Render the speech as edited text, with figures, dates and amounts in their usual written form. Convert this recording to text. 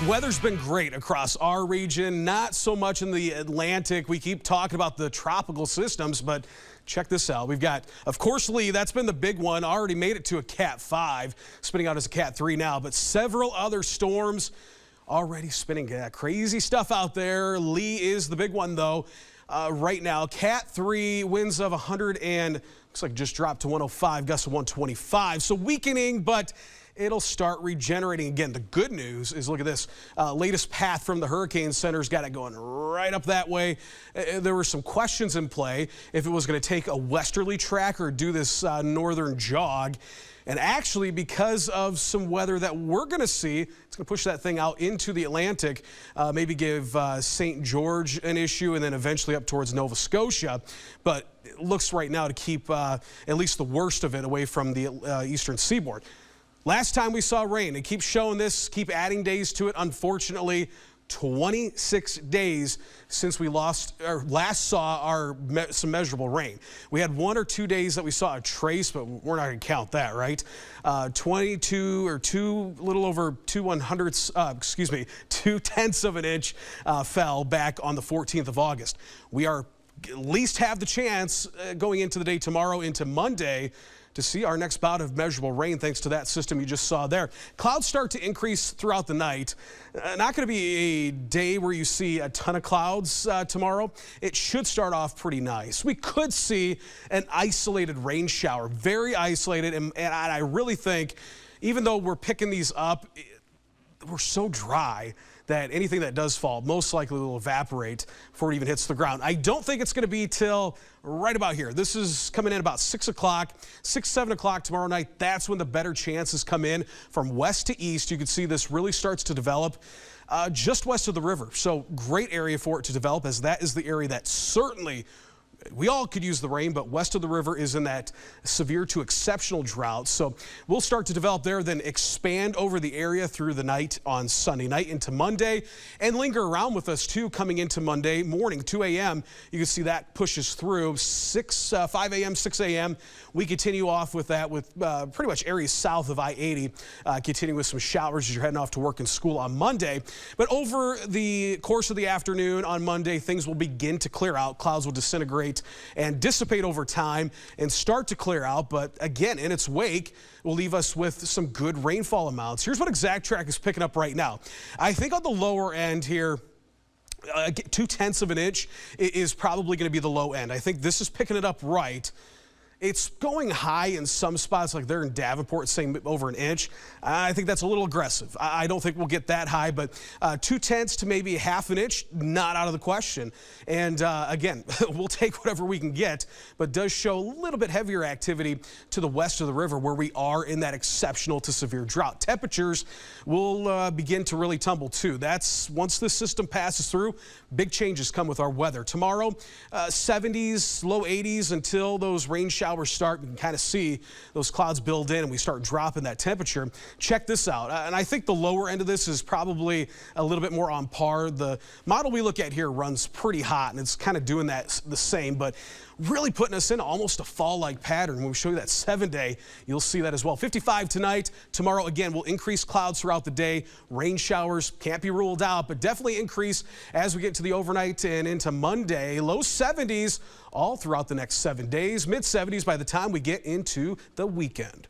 Weather's been great across our region, not so much in the Atlantic. We keep talking about the tropical systems, but check this out. We've got, of course, Lee. That's been the big one. Already made it to a Cat 5, spinning out as a Cat 3 now, but several other storms already spinning. Crazy stuff out there. Lee is the big one, though. Right now, Cat 3, winds of 100 and looks like just dropped to 105, gusts of 125. So weakening, but it'll start regenerating again. The good news is, look at this, latest path from the Hurricane Center's got it going right up that way. There were some questions in play if it was going to take a westerly track or do this northern jog. And actually, because of some weather that we're going to see, it's going to push that thing out into the Atlantic, maybe give St. George an issue and then eventually up towards Nova Scotia. But it looks right now to keep at least the worst of it away from the eastern seaboard. Last time we saw rain, it keeps showing this, keep adding days to it. Unfortunately, 26 days since we last saw some measurable rain. We had 1 or 2 days that we saw a trace, but we're not going to count that, right? 22 or little over 2/10ths of an inch fell back on the 14th of August. We are at least have the chance going into the day tomorrow into Monday to see our next bout of measurable rain thanks to that system you just saw there. Clouds start to increase throughout the night. Not going to be a day where you see a ton of clouds tomorrow. It should start off pretty nice. We could see an isolated rain shower, very isolated, and I really think, even though we're picking these up, we're so dry that anything that does fall most likely will evaporate before it even hits the ground. I don't think it's going to be till right about here. This is coming in about 6 o'clock, 7 o'clock tomorrow night. That's when the better chances come in from west to east. You can see this really starts to develop just west of the river. So great area for it to develop, as that is the area that certainly we all could use the rain, but west of the river is in that severe to exceptional drought. So we'll start to develop there, then expand over the area through the night on Sunday night into Monday, and linger around with us too coming into Monday morning, 2 a.m. You can see that pushes through 5 a.m., 6 a.m. We continue off with that with pretty much areas south of I-80, continuing with some showers as you're heading off to work and school on Monday. But over the course of the afternoon on Monday, things will begin to clear out. Clouds will disintegrate and dissipate over time and start to clear out, but again, in its wake, will leave us with some good rainfall amounts. Here's what ExactTrack is picking up right now. I think on the lower end here, 2/10ths of an inch is probably going to be the low end. I think this is picking it up right. It's going high in some spots, like there in Davenport, saying over an inch. I think that's a little aggressive. I don't think we'll get that high, but 2/10ths to maybe ½ an inch, not out of the question. And again, we'll take whatever we can get, but does show a little bit heavier activity to the west of the river where we are in that exceptional to severe drought. Temperatures will begin to really tumble too. That's once this system passes through, big changes come with our weather. Tomorrow, 70s, low 80s until those rain showers start. You can kind of see those clouds build in and we start dropping that temperature. Check this out. And I think the lower end of this is probably a little bit more on par. The model we look at here runs pretty hot and it's kind of doing that the same, but really putting us in almost a fall-like pattern. When we show you that 7-day, you'll see that as well. 55 tonight. Tomorrow, again, will increase clouds throughout the day. Rain showers can't be ruled out, but definitely increase as we get to the overnight and into Monday. Low 70s all throughout the next 7 days. Mid 70s by the time we get into the weekend.